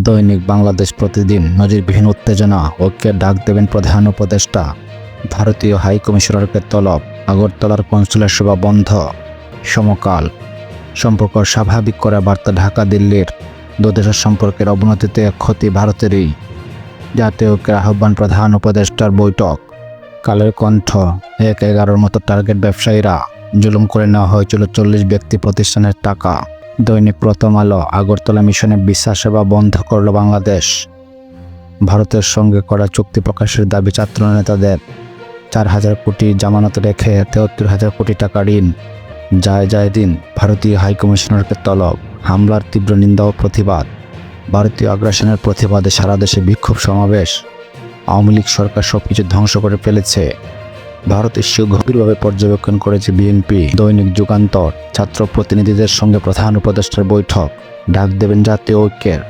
দৈনিক বাংলাদেশ প্রতিদিন নজিরবিহীন উত্তেজনা, ঐক্যের ডাক দেবেন প্রধান উপদেষ্টা। ভারতীয় হাই কমিশনারকে তলব, আগরতলার কনসুলেট সেবা বন্ধ। সমকাল, সম্পর্ক স্বাভাবিক করার বার্তা ঢাকা দিল্লির। দুদেশের সম্পর্কের অবনতিতে ক্ষতি ভারতেরই। জাতীয় ঐক্যের আহ্বান প্রধান উপদেষ্টার বৈঠক। কালের কণ্ঠ, ১/১১ মতো টার্গেট ব্যবসায়ীরা, জুলুম করে নেওয়া হয়েছিল ৪০ ব্যক্তি প্রতিষ্ঠানের টাকা। দৈনিক প্রথম আলো, আগরতলা মিশনে ভিসা সেবা বন্ধ করল বাংলাদেশ। ভারতের সঙ্গে করা চুক্তি প্রকাশের দাবি ছাত্র নেতাদের। ৪,০০০ কোটি জামানত রেখে ৭৩,০০০ কোটি টাকা ঋণ। যায় দিন, ভারতীয় হাই কমিশনারকে তলব। হামলার তীব্র নিন্দা ও প্রতিবাদ। ভারতীয় আগ্রাসনের প্রতিবাদে সারা দেশে বিক্ষোভ সমাবেশ। আওয়ামী লীগ সরকার সবকিছু ধ্বংস করে ফেলেছে, ভারত ইস্যু গভীরভাবে পর্যবেক্ষণ করেছে বিএনপি। দৈনিক যুগান্তর, ছাত্র প্রতিনিধিদের সঙ্গে প্রধান উপদেষ্টার বৈঠক, ডাক দেবেন জাতীয় ঐক্যের।